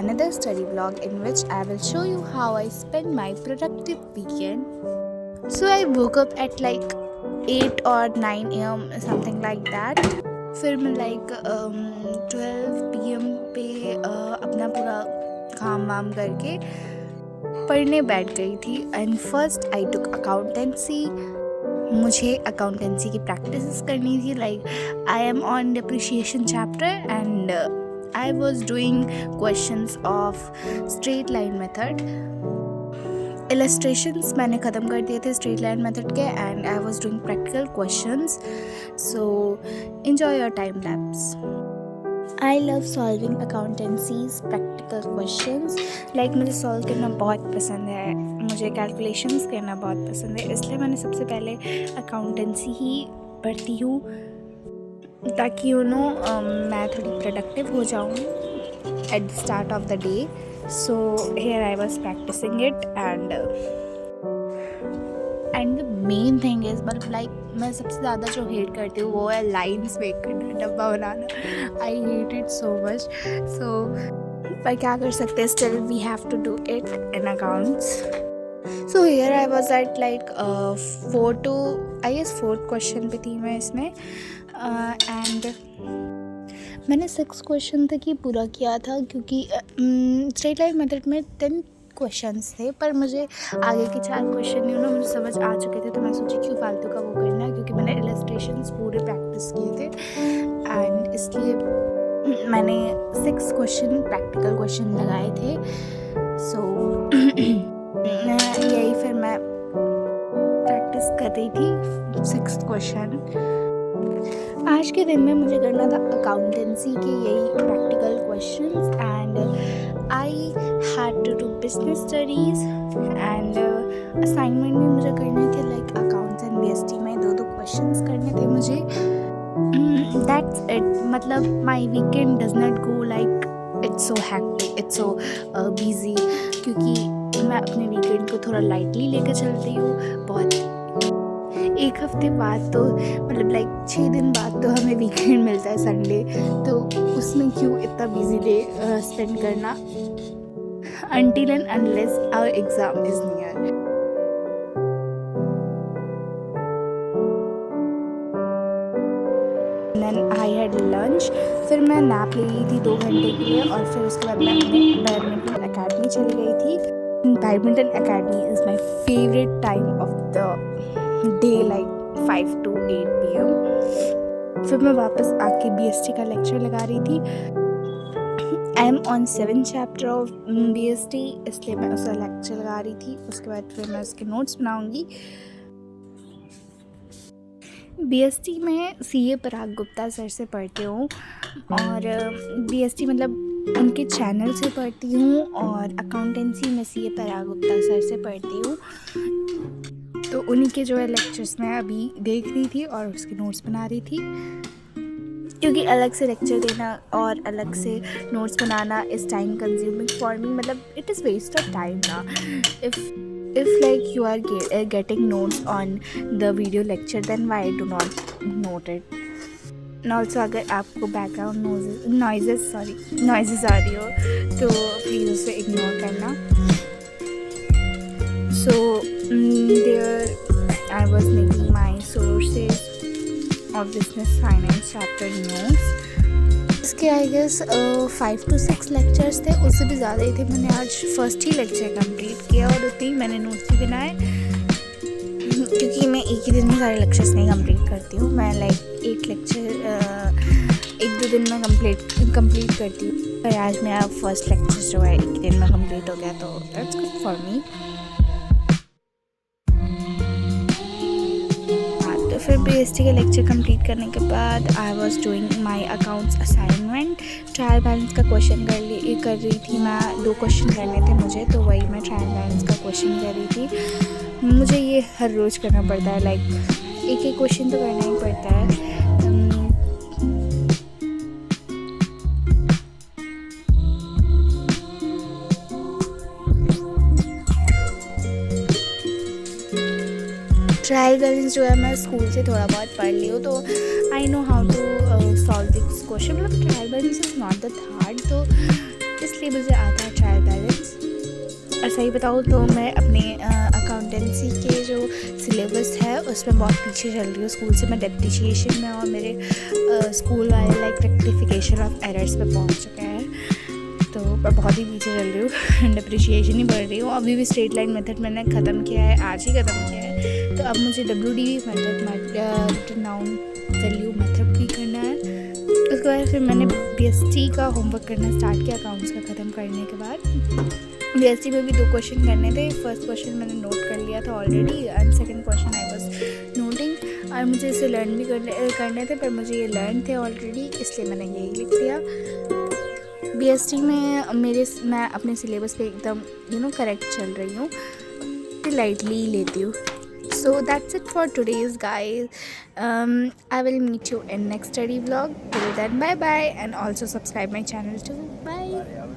another study vlog in which I will show you how I spend my productive weekend. So I woke up at like 8 or 9 a.m. something like that. फिर मैं like 12 p.m. पे अपना पूरा काम वाम करके पढ़ने बैठ गई थी. And first I took accountancy. मुझे अकाउंटेंसी की प्रैक्टिस करनी थी. Like I am on depreciation chapter and I was doing questions of straight line method. Illustrations मैंने ख़त्म कर दिए थे स्ट्रेट लाइन मेथड के. And I was doing practical questions. So enjoy your time lapse. I love solving accountancy's practical questions. Like मुझे solve करना बहुत पसंद है, मुझे कैलकुलेशंस करना बहुत पसंद है. इसलिए मैंने सबसे पहले अकाउंटेंसी ही पढ़ती हूँ ताकि मैं थोड़ी प्रोडक्टिव हो जाऊँ at the start of the day. So here I was practicing it and the main thing is मतलब लाइक मैं सबसे ज़्यादा जो हेट करती हूँ वो है लाइन्स मेक करना, डब्बा बनाना. I hate it so much. So पर क्या कर सकते हैं, still we have to do it in accounts. So here I was at like 4th question पे थी मैं इसमें. एंड मैंने 6 क्वेश्चन तक ही पूरा किया था क्योंकि स्ट्रेट लाइन मेथड में 10 क्वेश्चंस थे. पर मुझे आगे के 4 क्वेश्चन मुझे समझ आ चुके थे. तो मैं सोची क्यों फालतू का वो करना है, क्योंकि मैंने इलस्ट्रेशंस पूरे प्रैक्टिस किए थे. एंड इसलिए मैंने 6 क्वेश्चन प्रैक्टिकल क्वेश्चन लगाए थे. सो यही फिर मैं प्रैक्टिस कर रही थी 6th क्वेश्चन. आज के दिन में मुझे करना था अकाउंटेंसी के यही practical questions. And I had to do business studies and assignment भी मुझे करने थे. लाइक अकाउंट्स एंड बीएसटी में 2 क्वेश्चंस करने थे मुझे. That's it. मतलब my weekend does not go like it's so hectic, it's so busy, क्योंकि मैं अपने वीकेंड को थोड़ा लाइटली लेकर चलती हूँ. बहुत एक हफ्ते बाद तो मतलब लाइक 6 दिन बाद तो हमें वीकेंड मिलता है संडे. तो उसमें क्यों इतना बिजी डे स्पेंड करना until and unless our exam is near. Then I had lunch. फिर मैं नैप ले ली थी 2 घंटे के लिए और फिर उसके बाद मैं बैडमिंटन अकेडमी चली गई थी. Badminton academy is my favourite time of the day, like 5 to 8 PM. फिर मैं वापस आके BST का लेक्चर लगा रही थी. I am on 7th chapter of BST, इसलिए मैं उसका लेक्चर लगा रही थी. उसके बाद फिर मैं उसके नोट्स बनाऊंगी. BST में CA पराग गुप्ता सर से पढ़ती हूँ और BST मतलब उनके चैनल से पढ़ती हूँ. और अकाउंटेंसी में CA पराग गुप्ता सर से पढ़ती हूँ. तो उन्हीं के जो है लेक्चर्स मैं अभी देख रही थी और उसके नोट्स बना रही थी. क्योंकि अलग से लेक्चर देना और अलग से नोट्स बनाना is time consuming for me. मतलब it is waste of time ना. If like you are getting notes on the video lecture then why do not note it. And also अगर आपको बैकग्राउंड नॉइजेस आ रही हो तो please उसे ignore करना. So there I was making my sources और business finance chapter notes. इसके I guess 5 to 6 lectures थे, उससे भी ज़्यादा ही थे. मैंने आज फर्स्ट ही लेक्चर कंप्लीट किया और उतने ही मैंने नोट्स भी बनाए. क्योंकि मैं एक ही दिन में सारे लेक्चर्स नहीं कंप्लीट करती हूँ. मैं लाइक एक लेक्चर 1-2 दिन में कंप्लीट करती हूँ. पर आज मेरा फर्स्ट लेक्चर जो है एक ही दिन में कंप्लीट हो गया, तो दैट्स गुड फॉर मी. फिर BST के लेक्चर कंप्लीट करने के बाद I was doing my accounts assignment. Trial balance का क्वेश्चन कर रही थी मैं. 2 क्वेश्चन करने थे मुझे, तो वही मैं ट्रायल बैलेंस का क्वेश्चन कर रही थी. मुझे ये हर रोज़ करना पड़ता है. लाइक एक क्वेश्चन तो करना ही पड़ता है. ट्रायल बैलेंस जो है मैं स्कूल से थोड़ा बहुत पढ़ ली हूँ, तो I know how to solve this question. मतलब trial balance is not that hard. तो इसलिए मुझे आता है ट्रायल बैलेंस। और सही बताऊँ तो मैं अपने अकाउंटेंसी के जो सिलेबस है उसमें बहुत पीछे चल रही हूँ स्कूल से। मैं डेप्रिशिएशन में और मेरे स्कूल वाले लाइक रेक्टिफिकेशन ऑफ एरर्स पे पहुँच चुके हैं, तो मैं बहुत ही पीछे चल रही हूँ। डेप्रिशिएशन ही बढ़ रही हूँ। अभी भी स्ट्रेट लाइन मेथड मैंने ख़त्म किया है, आज ही ख़त्म किया है। तो अब मुझे WDV method, written down value method भी करना है। उसके बाद फिर मैंने BST का होमवर्क करना स्टार्ट किया अकाउंट्स का ख़त्म करने के बाद। BST में भी 2 क्वेश्चन करने थे। फर्स्ट क्वेश्चन मैंने नोट कर लिया था already and second question I was noting, और मुझे इसे लर्न भी करने थे, पर मुझे ये लर्न थे ऑलरेडी, इसलिए मैंने यही लिख दिया। BST में मैं अपने सिलेबस पे एकदम करेक्ट चल रही हूँ, लाइटली लेती हूँ। So that's it for today's guys. I will meet you in next study vlog. Till then, bye bye, and also subscribe my channel too. Bye.